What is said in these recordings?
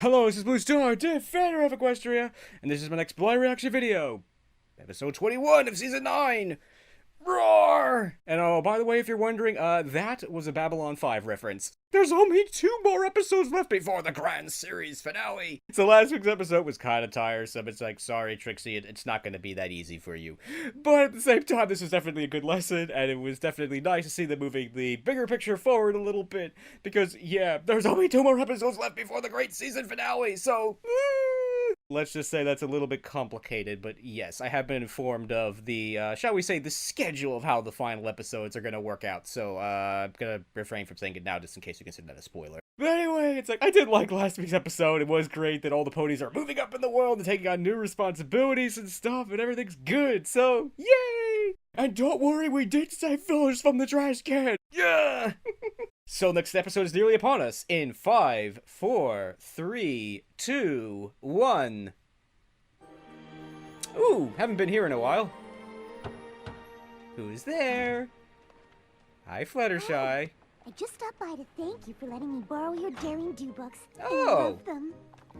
Hello, this is BlueStar, defender of Equestria, and this is my next blind reaction video. Episode 21 of Season 9! Roar! And oh, by the way, if you're wondering, that was a Babylon 5 reference. There's only 2 more episodes left before the grand series finale! So last week's episode was kind of tiresome. It's like, sorry, Trixie, it's not going to be that easy for you. But at the same time, this was definitely a good lesson, and it was definitely nice to see them moving the bigger picture forward a little bit. Because, yeah, there's only 2 more episodes left before the great season finale, so... let's just say that's a little bit complicated, but yes, I have been informed of the, shall we say, the schedule of how the final episodes are going to work out, so, I'm going to refrain from saying it now just in case you consider that a spoiler. But anyway, it's like, I did like last week's episode. It was great that all the ponies are moving up in the world and taking on new responsibilities and stuff, and everything's good, so, yay! And don't worry, we did save fillers from the trash can! Yeah! So next episode is nearly upon us in 5, 4, 3, 2, 1. Ooh, haven't been here in a while. Who's there? Hi, Fluttershy. I just stopped by to thank you for letting me borrow your Daring Do books. Oh. I love them.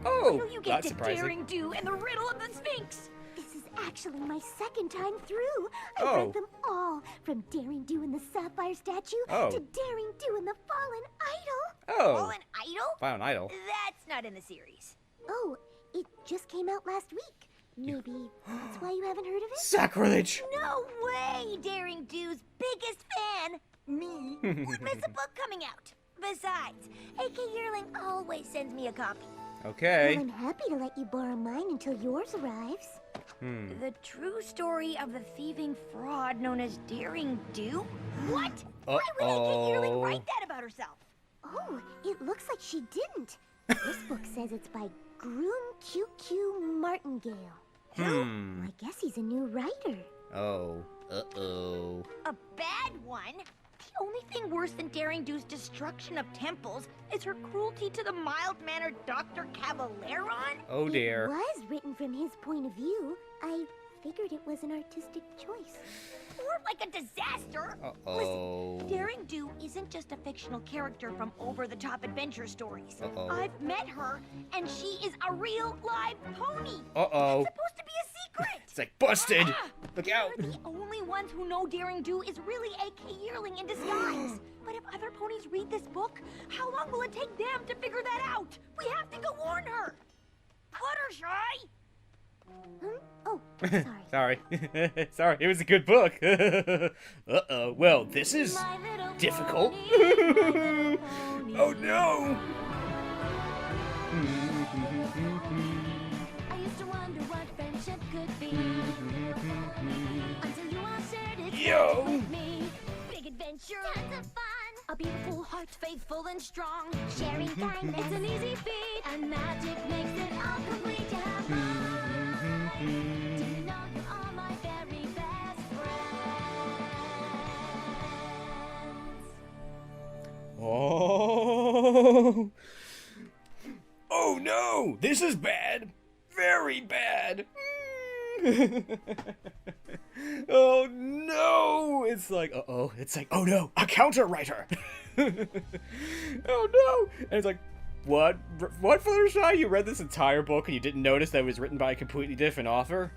Oh, Will you get that's to surprising. Daring Do and the Riddle of the Sphinx? This is actually my second time through. I Oh. read them all, from Daring Do and the Sapphire Statue Oh. to Daring Do and the Fallen Idol. Oh, Fallen Idol? Found Idol. That's not in the series. Oh, it just came out last week. Maybe that's why you haven't heard of it? Sacrilege! No way! Daring Do's biggest fan, me, would miss a book coming out. Besides, AK Yearling always sends me a copy. Okay. Well, I'm happy to let you borrow mine until yours arrives. The true story of the thieving fraud known as Daring Do? What? Why would AK Yearling write that about herself? Oh, it looks like she didn't. This book says it's by Groom QQ Martingale. I guess he's a new writer. Oh. Uh-oh. A bad one? The only thing worse than Daring Do's destruction of temples is her cruelty to the mild-mannered Dr. Cavalleron? Oh dear. It was written from his point of view. I figured it was an artistic choice. More like a disaster. Uh-oh. Listen, Daring Do isn't just a fictional character from over-the-top adventure stories. Uh-oh. I've met her, and she is a real live pony. Uh-oh. It's supposed to be a secret. It's like, busted! Ah! Look out! We're the only ones who know Daring Do is really AK Yearling in disguise. But if other ponies read this book, how long will it take them to figure that out? We have to go warn her. Fluttershy! Oh, sorry. Sorry. Sorry, it was a good book. Uh-oh. Well, this is difficult. Oh no! I used to wonder what friendship could be until you all shared it Yo! with me. Big adventure. Tons of fun, a beautiful heart, faithful and strong. Sharing kindness, it's an easy feat, and magic makes it all complete. You have mine. Do you know you are my very best friends? Oh. Oh no! This is bad! Very bad! Oh no! It's like, uh-oh. It's like, oh no! A counter writer! Oh no! And it's like, what? What, Fluttershy? You read this entire book and you didn't notice that it was written by a completely different author?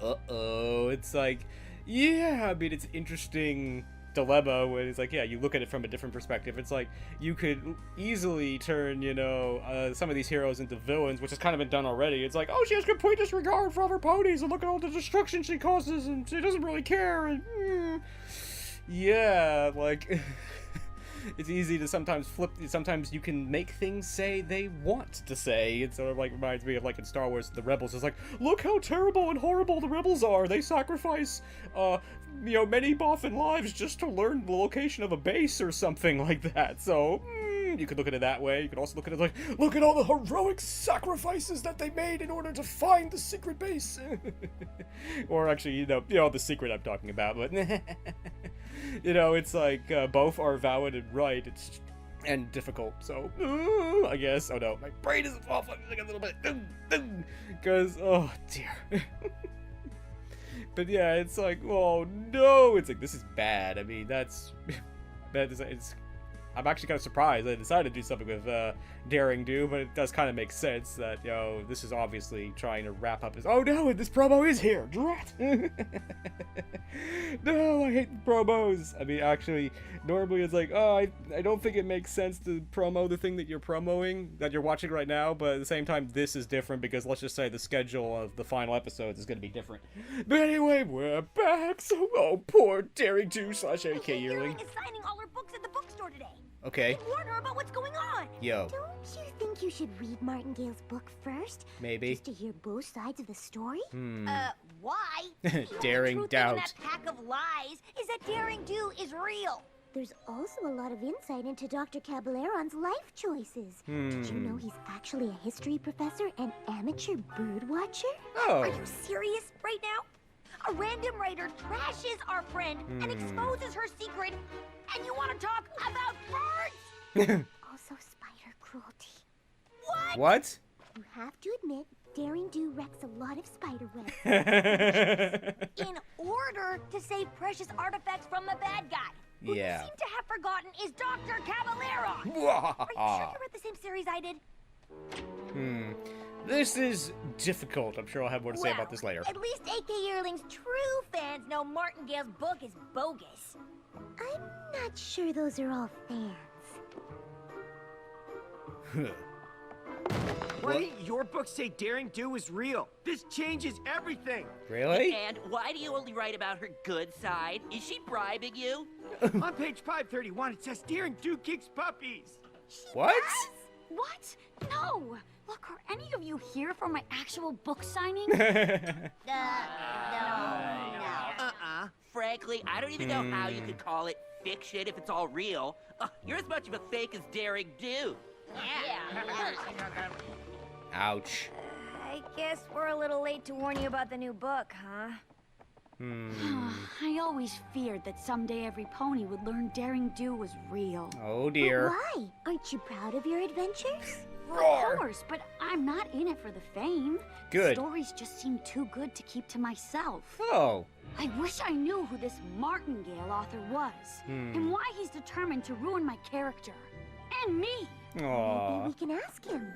Uh-oh. It's like, yeah, I mean, it's interesting dilemma when it's like, yeah, you look at it from a different perspective. It's like, you could easily turn, you know, some of these heroes into villains, which has kind of been done already. It's like, oh, she has complete disregard for other ponies, and look at all the destruction she causes, and she doesn't really care, and yeah, like, it's easy to sometimes sometimes you can make things say they want to say. It sort of like reminds me of like in Star Wars, the rebels. It's like, look how terrible and horrible the rebels are. They sacrifice, you know, many Boffin lives just to learn the location of a base or something like that. So, you could look at it that way. You could also look at it like, look at all the heroic sacrifices that they made in order to find the secret base. Or actually, you know the secret I'm talking about, but you know, it's like, both are valid and right. It's and difficult, so I guess. Oh no, my brain is off like a little bit, because oh dear. But yeah, it's like, oh no, it's like, this is bad. I mean, that's bad. It's I'm actually kind of surprised they decided to do something with Daring Do, but it does kind of make sense that, you know, this is obviously trying to wrap up his... Oh no, this promo is here! Drat! No, I hate the promos! I mean, actually, normally it's like, oh, I don't think it makes sense to promo the thing that you're promoting, that you're watching right now, but at the same time, this is different because let's just say the schedule of the final episodes is going to be different. But anyway, we're back, so, oh, poor Daring Do / AK Yearling. is signing all her books at the bookstore today. Okay. Warn her about what's going on. Yo. Don't you think you should read Martingale's book first? Maybe. Just to hear both sides of the story? Why? Daring The truth doubt. in that pack of lies is that Daring Do is real. There's also a lot of insight into Dr. Caballeron's life choices. Did you know he's actually a history professor and amateur bird watcher? Oh. Are you serious right now? A random writer trashes our friend and exposes her secret, and you want to talk about birds? Also spider cruelty. What? What? You have to admit, Daring Do wrecks a lot of spider webs. In order to save precious artifacts from the bad guy, who you Yeah. seem to have forgotten is Dr. Caballero. Are you sure you read the same series I did? This is difficult. I'm sure I'll have more to say about this later. At least AK Yearling's true fans know Martingale's book is bogus. I'm not sure those are all fans. Why didn't your book say Daring Do is real? This changes everything. Really? And why do you only write about her good side? Is she bribing you? On page 531, it says Daring Do kicks puppies. What? What? No! Look, are any of you here for my actual book signing? Frankly, I don't even know how you could call it fiction if it's all real. You're as much of a fake as Daring Do. Ouch. I guess we're a little late to warn you about the new book, huh? I always feared that someday every pony would learn Daring Do was real. Oh dear. Why? Aren't you proud of your adventures? Of course, but I'm not in it for the fame. Good. Stories just seem too good to keep to myself. Oh. I wish I knew who this Martingale author was, and why he's determined to ruin my character. And me. Aww. Maybe we can ask him.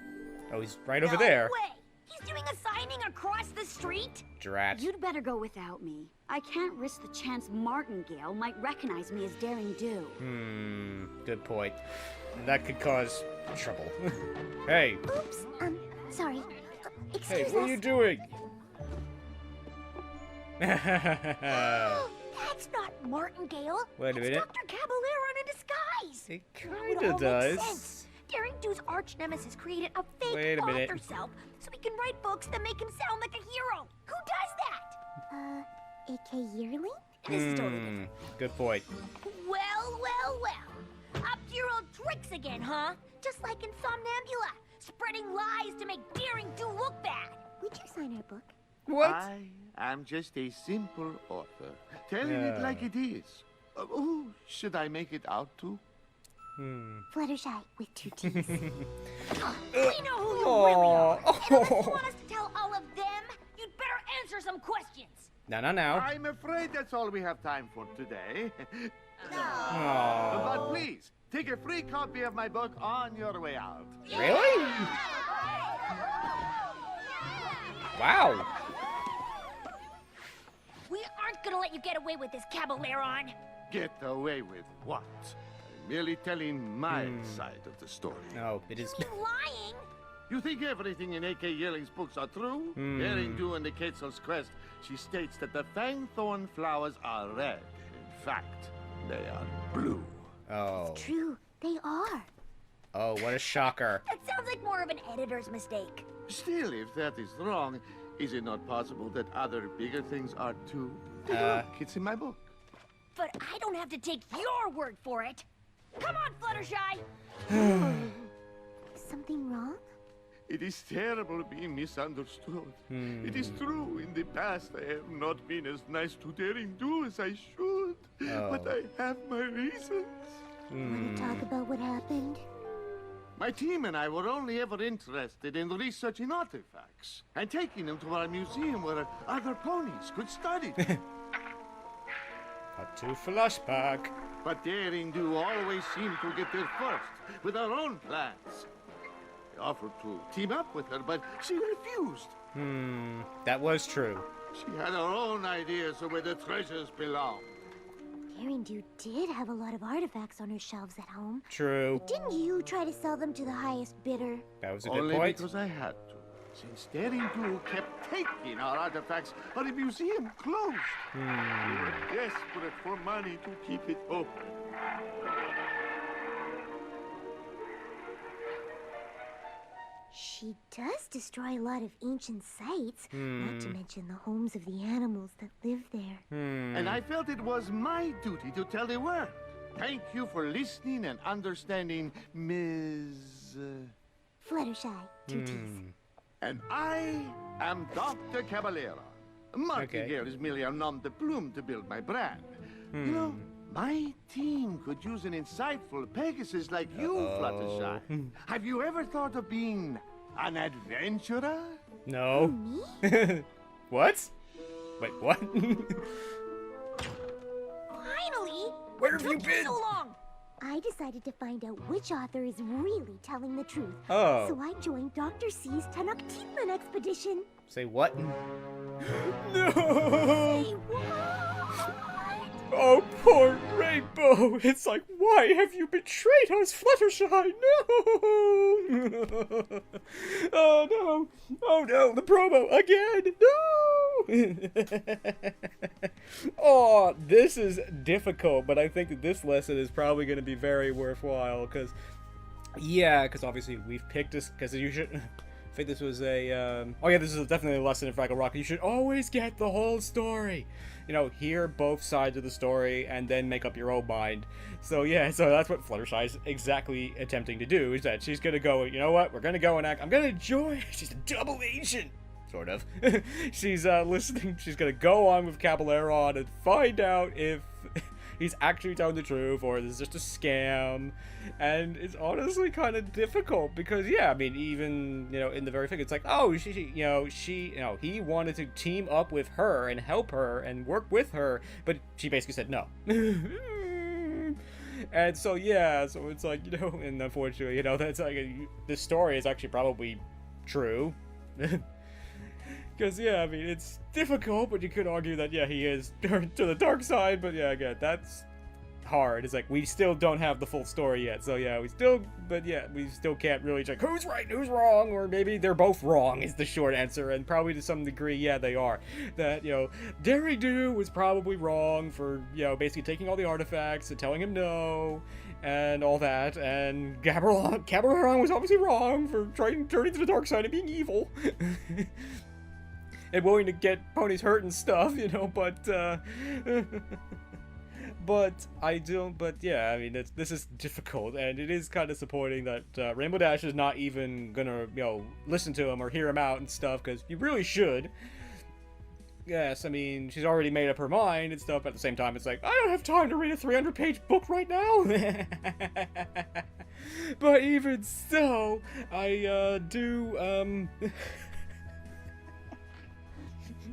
Oh, he's right over No there. way! He's doing a signing across the street? Drat. You'd better go without me. I can't risk the chance Martingale might recognize me as Daring Do. Good point. That could cause trouble. Hey. Oops, sorry. Hey, Excuse what us. are you doing? That's not Martingale. Wait a It's minute. Dr. Caballero in a disguise. It Now kinda it all makes does. sense. Daring Do's arch nemesis created a fake Wait a minute. author self so he can write books that make him sound like a hero. Who does that? AK Yearling? This is totally different. Good point. Well. Up to your old tricks again, huh? Just like in Somnambula, spreading lies to make Daring Do look bad. Would you sign our book? What? I am just a simple author, telling it like it is. Who should I make it out to? Fluttershy with 2 T's. We know who you really are. And unless you want us to tell all of them, you'd better answer some questions. Now. I'm afraid that's all we have time for today. Aww. But please, take a free copy of my book on your way out. Really? Wow. We aren't gonna let you get away with this, Caballeron. Get away with what? I'm merely telling my side of the story. No, it is. You lying? You think everything in A.K. Yearling's books are true? Daring Do in the Quetzal's Quest, she states that the fangthorn flowers are red. In fact, they are blue. Oh. True, they are. Oh, what a shocker. That sounds like more of an editor's mistake. Still, if that is wrong, is it not possible that other bigger things are too? Take a look, it's in my book. But I don't have to take your word for it. Come on, Fluttershy. Something wrong? It is terrible being misunderstood. It is true, in the past I have not been as nice to Daring Do as I should. But I have my reasons. Want to talk about what happened? My team and I were only ever interested in researching artifacts and taking them to our museum where other ponies could study them. Cut to flashback. But Daring Do always seemed to get there first, with her own plans. I offered to team up with her, but she refused. That was true. She had her own ideas of where the treasures belong. Daring Do did have a lot of artifacts on her shelves at home. True. Didn't you try to sell them to the highest bidder? That was a good Only point. because I had to. Since Daring Do kept taking our artifacts, but the museum closed. We were desperate for money to keep it open. She does destroy a lot of ancient sites, not to mention the homes of the animals that live there. And I felt it was my duty to tell the world. Thank you for listening and understanding, Ms. Fluttershy, 2 T's. And I am Dr. Caballera. Martingale is merely a nom de plume to build my brand. You know, my team could use an insightful Pegasus like you, Fluttershy. Have you ever thought of being an adventurer? No. Me? What? Wait, what? Finally! Where What have you took been? so long? I decided to find out which author is really telling the truth. Oh. So I joined Dr. C's Tenochtitlan expedition. Say what? No! Say what? Oh, poor Rainbow! It's like, why have you betrayed us, Fluttershy? No! Oh no! Oh no! The promo again! No! Oh, this is difficult, but I think that this lesson is probably going to be very worthwhile because, yeah, because obviously we've picked this because you should. I think this was a. Oh yeah, this is definitely a lesson in Fraggle Rock. You should always get the whole story. You know, hear both sides of the story and then make up your own mind. So yeah, so that's what Fluttershy is exactly attempting to do. Is that she's gonna go? You know what? We're gonna go and act. I'm gonna join. She's a double agent. Sort of. She's listening. She's gonna go on with Caballero and find out if he's actually telling the truth or this is just a scam. And it's honestly kind of difficult because, yeah, I mean, even, you know, in the very thing, it's like, oh, he wanted to team up with her and help her and work with her, but she basically said no. And so, yeah, so it's like, you know, and unfortunately, you know, that's like, this story is actually probably true. Because, yeah, I mean, it's difficult, but you could argue that, yeah, he is turned to the dark side, but, yeah, again, that's hard. It's like, we still don't have the full story yet, so, yeah, we still can't really check who's right and who's wrong, or maybe they're both wrong is the short answer, and probably to some degree, yeah, they are. That, you know, Daring Do was probably wrong for, you know, basically taking all the artifacts and telling him no, and all that, and Caballero was obviously wrong for turning to the dark side and being evil. And willing to get ponies hurt and stuff, you know, but yeah, I mean, this is difficult, and it is kind of disappointing that Rainbow Dash is not even gonna, you know, listen to him or hear him out and stuff, because you really should. Yes, I mean, she's already made up her mind and stuff, but at the same time, it's like, I don't have time to read a 300-page book right now! But even so, I do,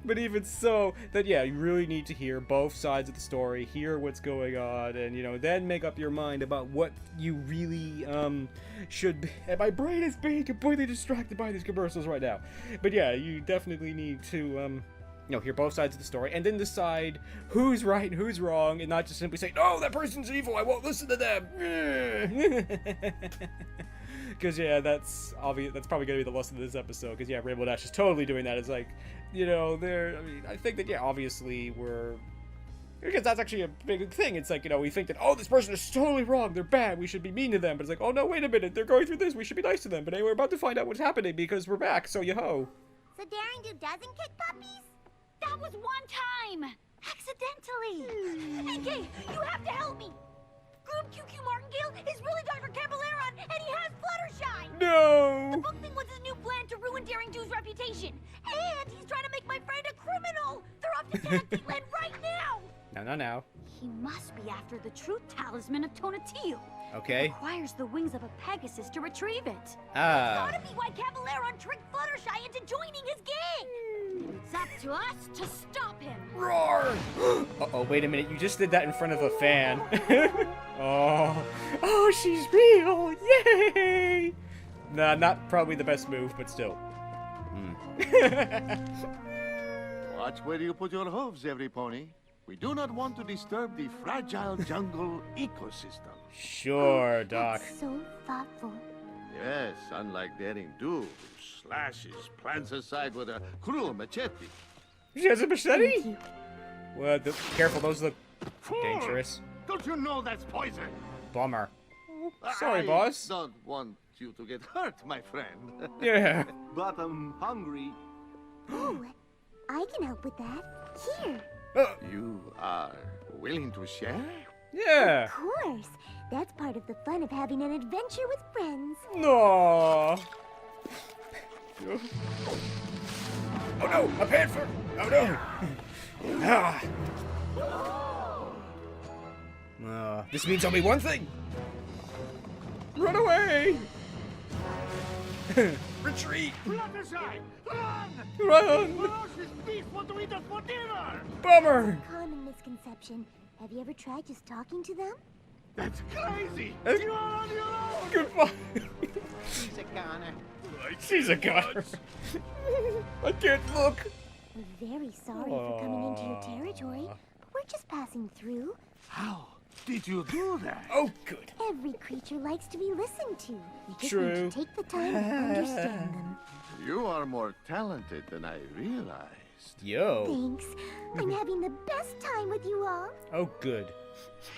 But even so, that, yeah, you really need to hear both sides of the story, hear what's going on, and, you know, then make up your mind about what you really, should be. And my brain is being completely distracted by these commercials right now. But yeah, you definitely need to, you know, hear both sides of the story, and then decide who's right and who's wrong, and not just simply say, no, that person's evil, I won't listen to them. Because, yeah, that's obvious. That's probably going to be the lesson of this episode. Because, yeah, Rainbow Dash is totally doing that. It's like, you know, I mean, I think that, yeah, obviously because that's actually a big thing. It's like, you know, we think that, oh, this person is totally wrong. They're bad. We should be mean to them. But it's like, oh, no, wait a minute. They're going through this. We should be nice to them. But anyway, we're about to find out what's happening because we're back. So, yo-ho. So Daring Do doesn't kick puppies? That was one time! Accidentally! Hey, Kay, you have to help me! Groom QQ Martingale is really Dr. Caballero, and he has Fluttershy! No! The book thing was his new plan to ruin Daring Do's reputation. And he's trying to make my friend a criminal! They're off to Tenochtitlan right now! No. He must be after the truth talisman of Tonatiuh. Okay. It requires the wings of a Pegasus to retrieve it. Ah. Gotta be why Caballero tricked Fluttershy into joining his gang! And it's up to us to stop him. Roar! Uh-oh, wait a minute. You just did that in front of a fan. Oh, she's real! Yay! Nah, not probably the best move, but still. Watch where you put your hooves, every pony. We do not want to disturb the fragile jungle ecosystem. Sure, Doc. That's so thoughtful. Yes, unlike Daring Do, who slashes plants aside with a cruel machete. She has a machete? Thank you. Well, careful, those look Fool! dangerous. Don't you know that's poison? Bummer. Sorry, I boss. don't want you to get hurt, my friend. Yeah. But I'm hungry. Oh, I can help with that. Here. You are willing to share? Yeah. Of course. That's part of the fun of having an adventure with friends. No. Oh no, a panther! Oh no! This means only one thing. Run away! Retreat! Fluttershy! Run! Run! Ferocious beasts want to eat us for dinner! Bummer! Common misconception. Have you ever tried just talking to them? That's crazy! That's- You are on your own! Goodbye. He's a goner. She's a goner. I can't look. We're very sorry for coming into your territory. We're just passing through. How did you do that? Oh, good. Every creature likes to be listened to. You just True. need to take the time to understand them. You are more talented than I realized. Yo. Thanks. I'm having the best time with you all. Oh, good.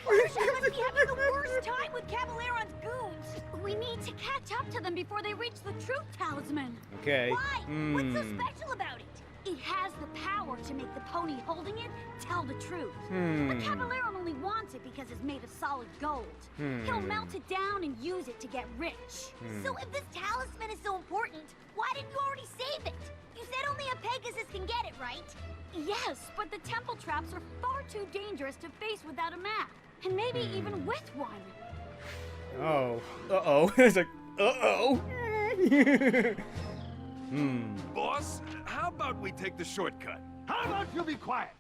Fluttershy must be having the worst time with Caballeron's goons. We need to catch up to them before they reach the truth talisman. Okay. Why? What's so special about it? It has the power to make the pony holding it tell the truth. But Caballero only wants it because it's made of solid gold. He'll melt it down and use it to get rich. So if this talisman is so important, why didn't you already save it? You said only a Pegasus can get it, right? Yes, but the temple traps are far too dangerous to face without a map. And maybe even with one. Oh. Uh-oh. It's like, uh-oh. Boss, how about we take the shortcut? How about you be quiet?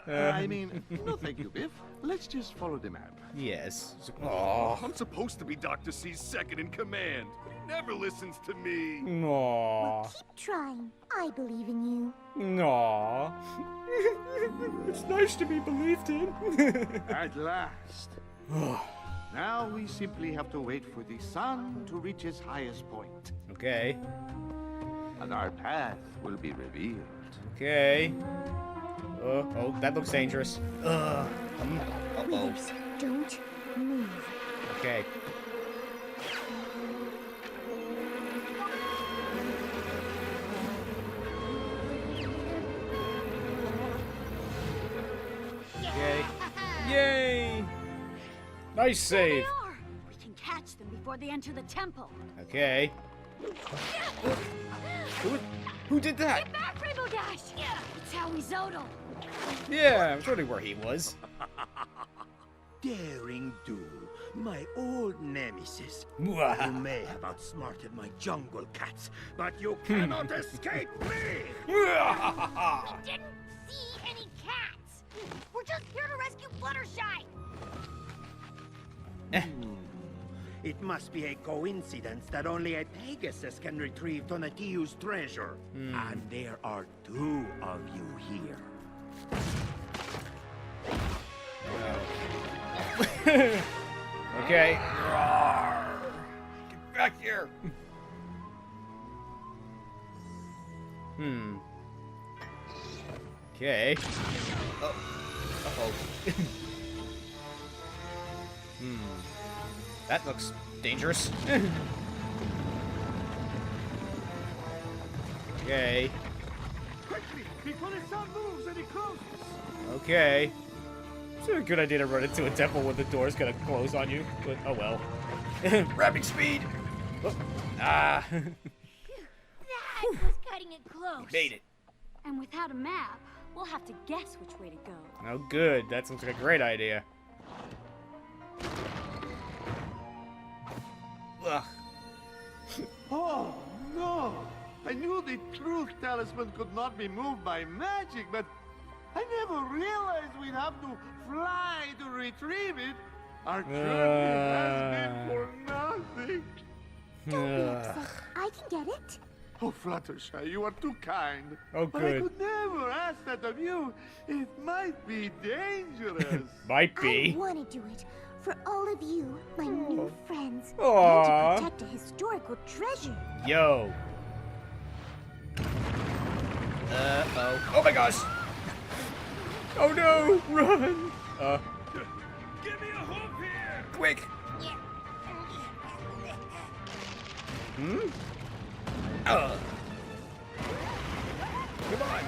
I mean, no thank you, Biff. Let's just follow the map. Yes. Oh. I'm supposed to be Dr. C's second in command, but he never listens to me. Aw. Keep trying. I believe in you. Aw. It's nice to be believed in. At last. Now we simply have to wait for the sun to reach its highest point, Okay. and our path will be revealed. Okay. Oh, that looks dangerous. Uh-oh. Please, don't move. Okay. Okay. Yay! Nice There they save. are. We can catch them before they enter the temple. Okay. Who did that? Get back, Rainbow Dash! It's Howie Zodel. Yeah, I'm wondering where he was. Daring Do, my old nemesis. You Mwah. may have outsmarted my jungle cats, but you cannot escape me! Didn't see any cats. We're just here to rescue Fluttershy. It must be a coincidence that only a Pegasus can retrieve Donatello's treasure. And there are two of you here. Okay. Get back here. Okay. Oh. Uh-oh. That looks dangerous. Okay. Quickly, before the sun moves and it closes. Okay. It's a good idea to run into a temple when the door's gonna close on you, but oh well. Rapid speed! Oh. Ah. That was cutting it close. Made it. And without a map, we'll have to guess which way to go. Oh good, that sounds like a great idea. Ugh. Oh, no! I knew the truth talisman could not be moved by magic, but I never realized we'd have to fly to retrieve it. Our journey has been for nothing. Don't be upset. I can get it. Oh, Fluttershy, you are too kind. Oh, But I good. could never ask that of you. It might be dangerous. Might I be. want to do it for all of you, my new friends, Aw. and to protect a historical treasure. Yo. Uh-oh. Oh my gosh! Oh no! Run! Give me a hook here! Quick! Hmm? Come on!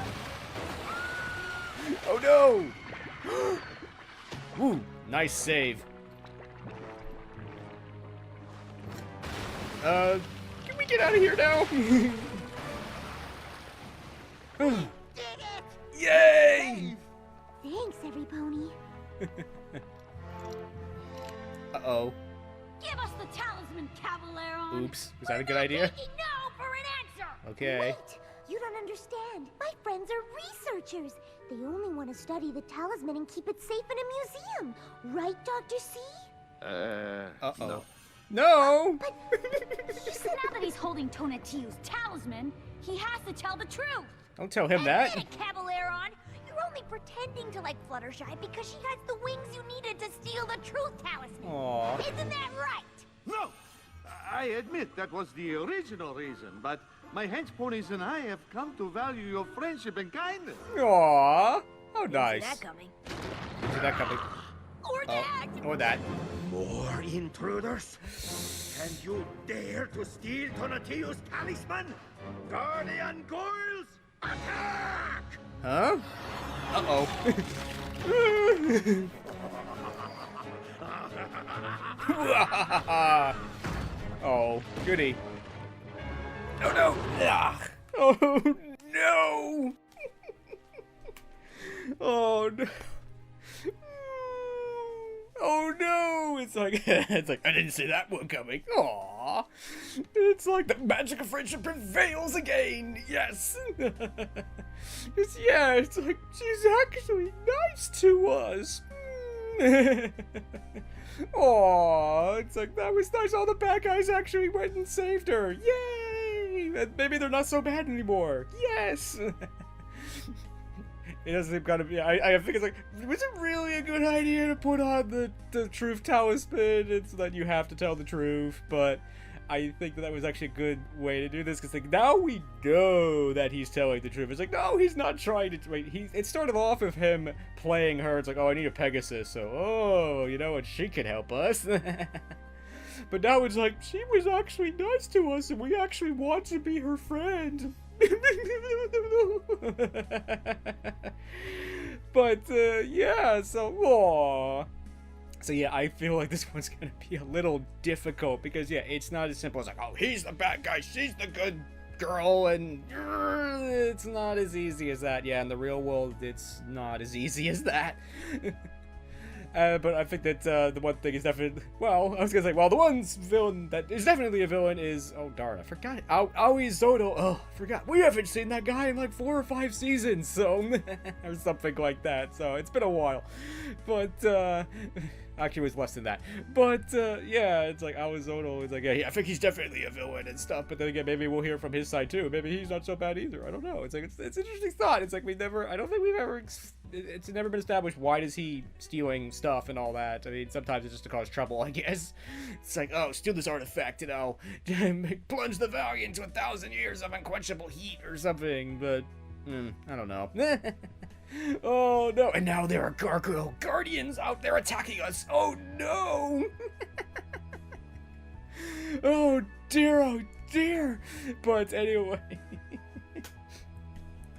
Oh no! Woo! Nice save. Can we get out of here now? Yay! Thanks, every pony. Uh-oh. Give us the talisman, Cavaleron. Oops. Was that a good idea? Taking no for an answer. Okay. Wait, you don't understand. My friends are researchers. They only want to study the talisman and keep it safe in a museum. Right, Dr. C? Uh-oh. No! He said now that he's holding Tonatiuh's talisman, he has to tell the truth. Don't tell him that. Admit it, Cavaleron. You're only pretending to like Fluttershy because she has the wings you needed to steal the truth talisman. Aw. Isn't that right? No! I admit that was the original reason, but my hench ponies and I have come to value your friendship and kindness. Aw. How See nice. that coming. See that coming. Or that. Or that. More intruders? And you dare to steal Tonatiuh's talisman? Guardian Goyles, attack! Huh? Uh-oh. Oh, goody. Oh no! Ugh. Oh no! Oh no! Oh no! It's like it's like I didn't see that one coming. Aww! It's like the magic of friendship prevails again. Yes. It's like she's actually nice to us. Aw, it's like that was nice. All the bad guys actually went and saved her. Yay! And maybe they're not so bad anymore. Yes. It doesn't seem kind of. Yeah, I think it's like, was it really a good idea to put on the truth talisman? It's that you have to tell the truth, but I think that was actually a good way to do this because like now we know that he's telling the truth. It's like no, he's not trying to. Wait, it started off with him playing her. It's like oh, I need a Pegasus, so oh, you know what, she could help us. But now it's like she was actually nice to us, and we actually want to be her friend. But yeah, so aww. So yeah, I feel like this one's gonna be a little difficult because yeah, it's not as simple as like, oh, he's the bad guy, she's the good girl, and it's not as easy as that. Yeah, in the real world, it's not as easy as that. But I think that the one thing is definitely, well, I was gonna say, well, the one villain that is definitely a villain is, oh darn, I forgot it. Aoi Zoto, oh, forgot. We haven't seen that guy in like 4 or 5 seasons, so, or something like that, so it's been a while. But, actually it was less than that. But, yeah, it's like Aoi Zoto is like, yeah, I think he's definitely a villain and stuff, but then again, maybe we'll hear from his side too. Maybe he's not so bad either, I don't know. It's like, it's an interesting thought. It's like I don't think we've ever, it's never been established why does he stealing stuff and all that. I mean, sometimes it's just to cause trouble, I guess. It's like, oh, steal this artifact, you know, plunge the valley into 1,000 years of unquenchable heat or something, but, I don't know. Oh, no, and now there are gargoyle guardians out there attacking us. Oh, no. Oh, dear. But anyway.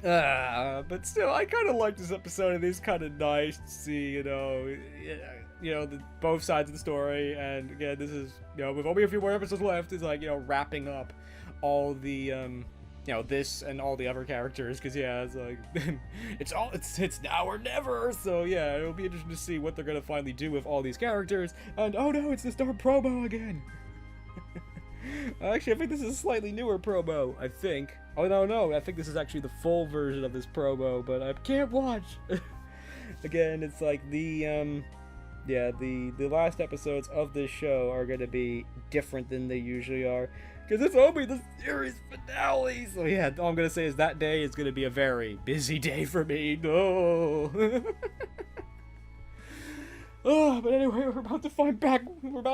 But still, I kind of like this episode. It is kind of nice to see, you know, both sides of the story. And again, this is, you know, with only a few more episodes left, is like, you know, wrapping up all the, you know, this and all the other characters. Because yeah, it's like, it's now or never. So yeah, it'll be interesting to see what they're gonna finally do with all these characters. And oh no, it's the Star promo again. Actually, I think this is a slightly newer promo. I think. Oh, no, I think this is actually the full version of this promo, but I can't watch. Again, it's like the last episodes of this show are going to be different than they usually are, because it's only the series finale. So yeah, all I'm going to say is that day is going to be a very busy day for me. No. Oh, but anyway, we're about to find out what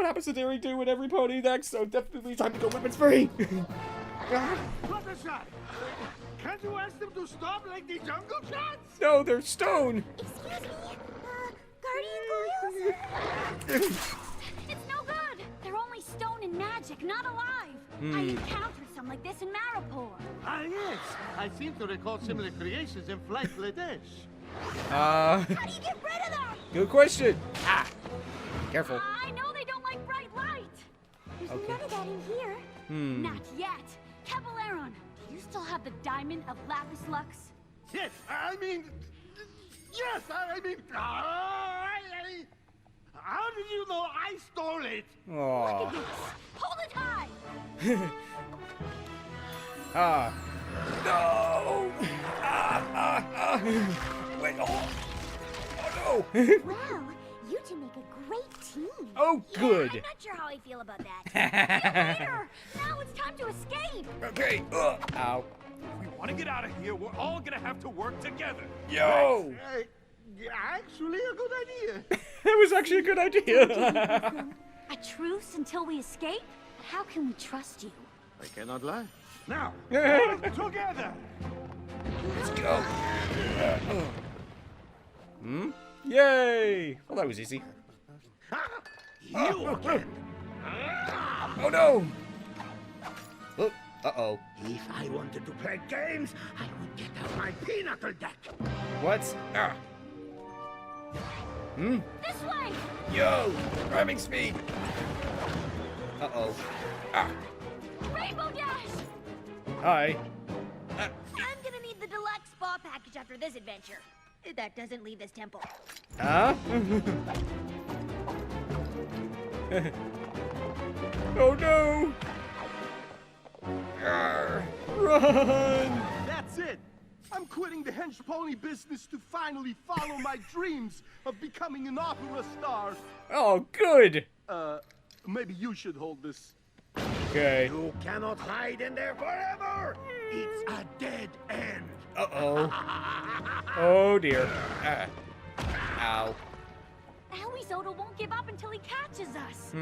happens to Daring Do and every pony next, so definitely time to go women's free. Fluttershy, can't you ask them to stop like the jungle cats? No, they're stone. Excuse me, Guardian Goyles? It's no good. They're only stone and magic, not alive. I encountered some like this in Maripor. Ah, yes. I seem to recall similar creations in Flight Ladesh. How do you get rid of them? Good question. Careful. I know they don't like bright light. There's none of that in here. Not yet. Caballero, do you still have the diamond of Lapis Lux? Yes, I mean... Yes, I mean... How did you know I stole it? Aww. Look at this. Hold it high. No! Wait, oh no! Wow, you two make a great team. Oh, good. I'm not sure how I feel about that. See you later. Now it's time to escape. Okay. Ow. If we want to get out of here, we're all gonna have to work together. Yo! Actually, a good idea. That was actually a good idea. A truce until we escape? How can we trust you? I cannot lie. Now, work together. Let's go. Yay! Well, that was easy. You again. Oh no! Uh-oh. If I wanted to play games, I would get out my pinnacle deck. What? This way! Yo! Rhyming speed! Uh-oh. Rainbow Dash! Hi. I'm gonna need the deluxe spa package after this adventure. That doesn't leave this temple. Huh? Oh no! Run! That's it. I'm quitting the hench pony business to finally follow my dreams of becoming an opera star. Oh, good! Maybe you should hold this. Okay. You cannot hide in there forever. It's a dead end. Uh-oh. Oh, dear. Ow. Aoizoto won't give up until he catches us.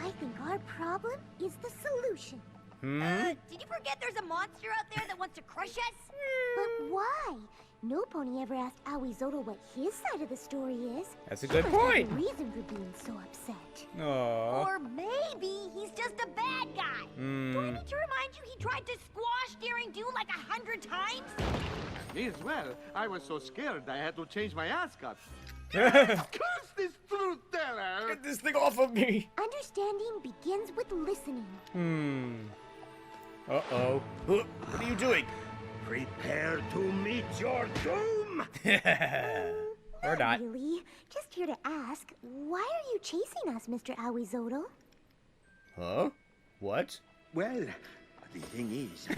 I think our problem is the solution. Did you forget there's a monster out there that wants to crush us? But why? No pony ever asked Aoizoto what his side of the story is. That's a good He must have point. a reason for being so upset. Aww. Or maybe he's just a bad guy. Do I need to remind you he tried to squash Daring Do like 100 times? Me as well. I was so scared I had to change my ascot. Get Curse this truth teller! this thing off of me! Understanding begins with listening. Uh-oh. What are you doing? Prepare to meet your doom. Or not. Really? Just here to ask, why are you chasing us, Mr. Aoizoto? Huh? What? Well, the thing is,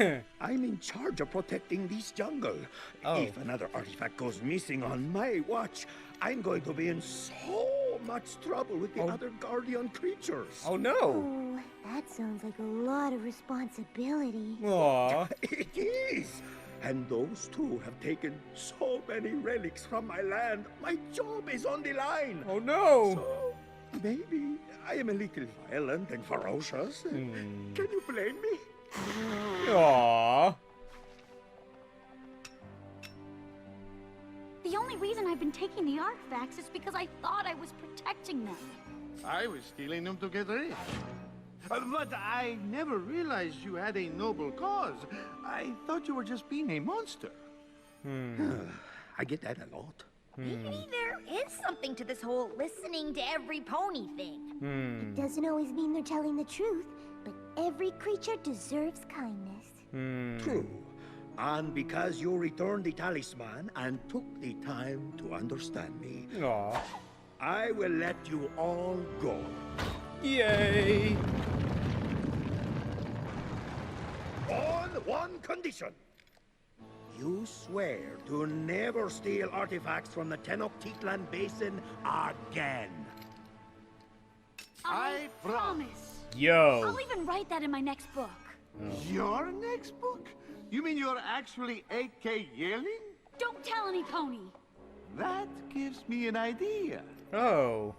I'm in charge of protecting this jungle. Oh. If another artifact goes missing on my watch, I'm going to be in so much trouble with the other guardian creatures. Oh, no. Oh, that sounds like a lot of responsibility. Aw. It is! And those two have taken so many relics from my land. My job is on the line. Oh, no. So, maybe I am a little violent and ferocious. Can you blame me? Aw. The only reason I've been taking the artifacts is because I thought I was protecting them. I was stealing them to get rich. But I never realized you had a noble cause. I thought you were just being a monster. I get that a lot. Maybe there is something to this whole listening to every pony thing. It doesn't always mean they're telling the truth, but every creature deserves kindness. True. And because you returned the talisman and took the time to understand me, Aw. I will let you all go. Yay. On one condition. You swear to never steal artifacts from the Tenochtitlan Basin again. I promise. Yo. I'll even write that in my next book. Your next book? You mean you're actually 8K yearling? Don't tell any pony. That gives me an idea. Oh.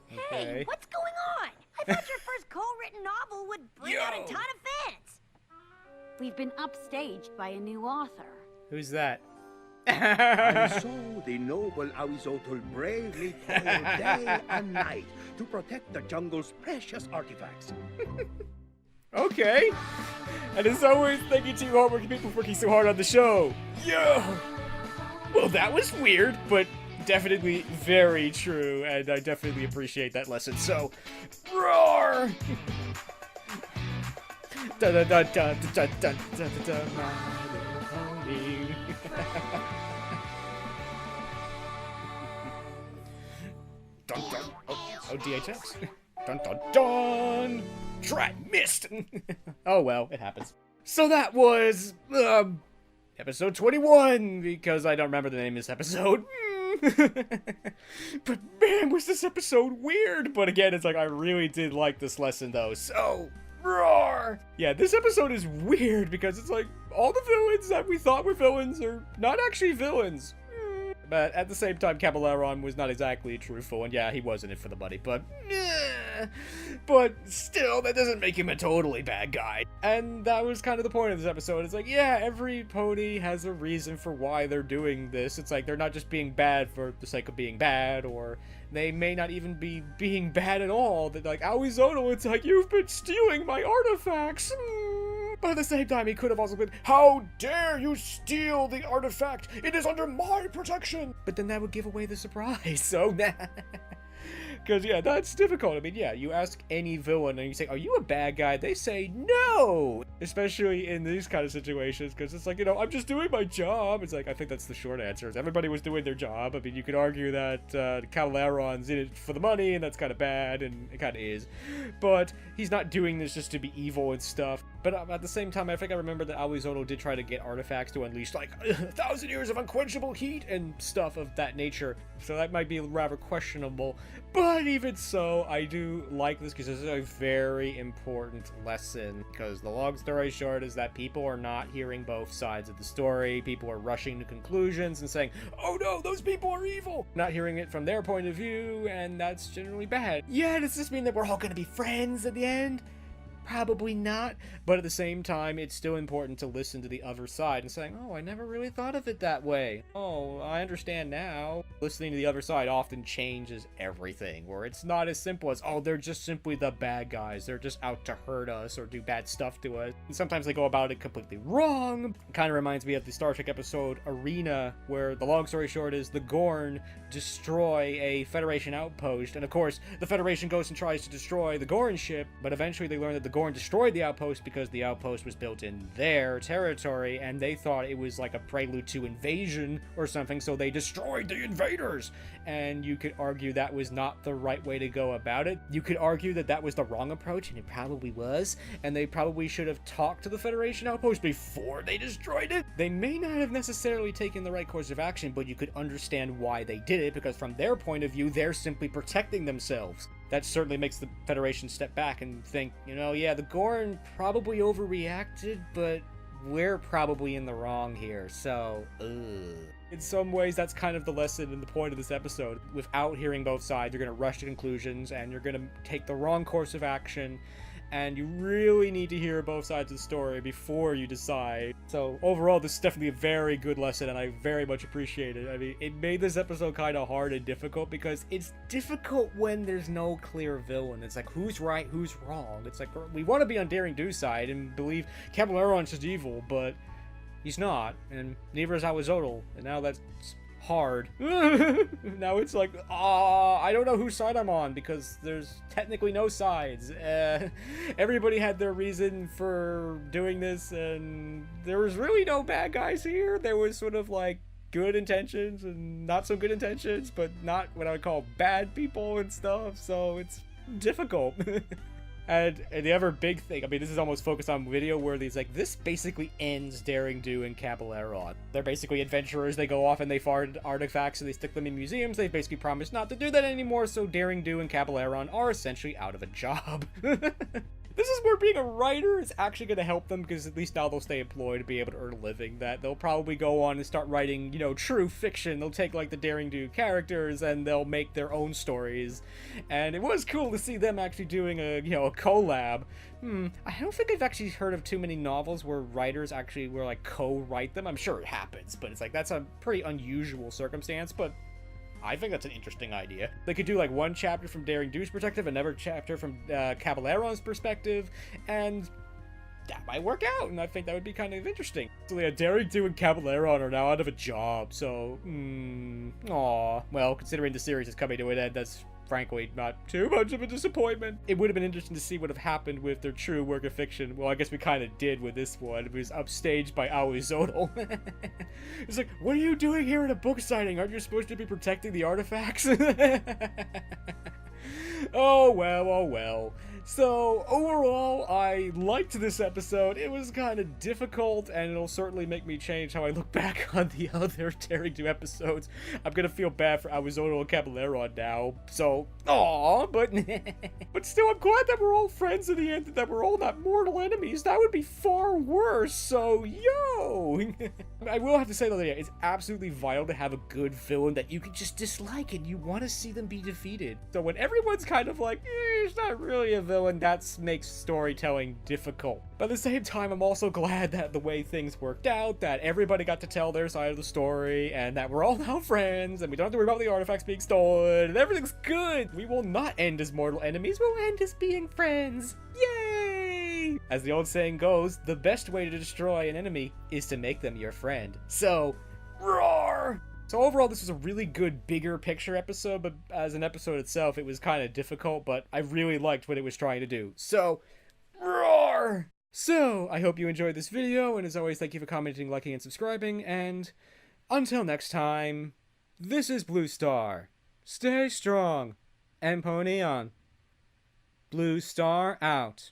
Hey, Okay. what's going on? I thought your first co-written novel would bring out a ton of fans. We've been upstaged by a new author. Who's that? And so the noble Awizotl bravely toiled day and night to protect the jungle's precious artifacts. Okay. And as always, thank you to you hardworking people for working so hard on the show. Yo! Well, that was weird, but definitely very true, and I definitely appreciate that lesson. So, roar! Da da da da da da da da, my little pony. Dun dun. Oh, DHX. Dun dun dun. Try missed. Oh well, it happens. So that was episode 21, because I don't remember the name of this episode. But man, was this episode weird. But again, it's like I really did like this lesson though. So roar! Yeah, this episode is weird because it's like all the villains that we thought were villains are not actually villains. But at the same time, Caballeron was not exactly truthful, and yeah, he was in it for the money, but still, that doesn't make him a totally bad guy. And that was kind of the point of this episode. It's like, yeah, every pony has a reason for why they're doing this. It's like they're not just being bad for the sake of being bad, or they may not even be being bad at all. That like, Awizotl, it's like, you've been stealing my artifacts. But at the same time, he could have also been, how dare you steal the artifact? It is under my protection. But then that would give away the surprise, so nah. Because, yeah, that's difficult. I mean, yeah, you ask any villain and you say, are you a bad guy? They say no. Especially in these kind of situations, because it's like, you know, I'm just doing my job. It's like, I think that's the short answer. Is everybody was doing their job. I mean, you could argue that Caballeron's in it for the money, and that's kind of bad, and it kind of is. But he's not doing this just to be evil and stuff. But at the same time, I think I remember that Awizotl did try to get artifacts to unleash, like, 1,000 years of unquenchable heat and stuff of that nature. So that might be rather questionable. But even so, I do like this because this is a very important lesson. Because the long story short is that people are not hearing both sides of the story. People are rushing to conclusions and saying, oh no, those people are evil. Not hearing it from their point of view, and that's generally bad. Yeah, does this mean that we're all going to be friends at the end? Probably not, but at the same time, it's still important to listen to the other side and saying, oh, I never really thought of it that way. Oh, I understand now. Listening to the other side often changes everything, where it's not as simple as, oh, they're just simply the bad guys. They're just out to hurt us or do bad stuff to us. And sometimes they go about it completely wrong. It kind of reminds me of the Star Trek episode Arena, where the long story short is the Gorn destroy a Federation outpost, and of course, the Federation goes and tries to destroy the Gorn ship, but eventually they learn that the Gorn destroyed the outpost because the outpost was built in their territory, and they thought it was like a prelude to invasion or something, so they destroyed the invaders. And you could argue that was not the right way to go about it. You could argue that that was the wrong approach, and it probably was, and they probably should have talked to the Federation outpost before they destroyed it. They may not have necessarily taken the right course of action, but you could understand why they did it, because from their point of view, they're simply protecting themselves. That certainly makes the Federation step back and think, you know, yeah, the Gorn probably overreacted, but we're probably in the wrong here, so, In some ways, that's kind of the lesson and the point of this episode. Without hearing both sides, you're going to rush to conclusions, and you're going to take the wrong course of action, and you really need to hear both sides of the story before you decide. So overall, this is definitely a very good lesson, and I very much appreciate it. I mean, it made this episode kind of hard and difficult, because it's difficult when there's no clear villain. It's like, who's right, who's wrong? It's like, we want to be on Daring Do's side and believe Caballeron's just evil, but he's not, and neither is Awizotl, and now that's hard. Now it's like, I don't know whose side I'm on, because there's technically no sides. Everybody had their reason for doing this, and there was really no bad guys here. There was sort of like good intentions and not so good intentions, but not what I would call bad people and stuff, so it's difficult. And the other big thing, I mean, this is almost focused on video worthy, like, this basically ends Daring Do and Caballero. They're basically adventurers, they go off and they find artifacts and they stick them in museums. They basically promised not to do that anymore, so Daring Do and Caballero are essentially out of a job. This is where being a writer is actually going to help them, because at least now they'll stay employed to be able to earn a living. That they'll probably go on and start writing, you know, true fiction. They'll take, like, the Daring Do characters and they'll make their own stories. And it was cool to see them actually doing a, you know, a collab. I don't think I've actually heard of too many novels where writers actually were, like, co-write them. I'm sure it happens, but it's like, that's a pretty unusual circumstance, but I think that's an interesting idea. They could do like one chapter from Daring Do's perspective, another chapter from Caballero's perspective, and that might work out, and I think that would be kind of interesting. So yeah, Daring Do and Caballero are now out of a job, so, aw. Well, considering the series is coming to an end, that's frankly not too much of a disappointment. It would have been interesting to see what have happened with their true work of fiction. Well, I guess we kind of did with this one. It was upstaged by Awizodal. It's like, what are you doing here at a book signing? Aren't you supposed to be protecting the artifacts? Oh well, oh well. So, overall, I liked this episode. It was kind of difficult, and it'll certainly make me change how I look back on the other Daring Do episodes. I'm gonna feel bad for Awizodal and Caballero now, so, aw, but but still, I'm glad that we're all friends in the end, and that we're all not mortal enemies. That would be far worse, so, yo! I will have to say, though, yeah, it's absolutely vital to have a good villain that you can just dislike, and you want to see them be defeated. So when everyone's kind of like, he's not really a villain, that makes storytelling difficult. But at the same time, I'm also glad that the way things worked out, that everybody got to tell their side of the story, and that we're all now friends, and we don't have to worry about the artifacts being stolen, and everything's good! We will not end as mortal enemies, we'll end as being friends! Yay! As the old saying goes, the best way to destroy an enemy is to make them your friend. So, roar! So overall, this was a really good, bigger picture episode, but as an episode itself, it was kind of difficult, but I really liked what it was trying to do. So, roar! So, I hope you enjoyed this video, and as always, thank you for commenting, liking, and subscribing, and until next time, this is Blue Star. Stay strong, and pony on. Blue Star out.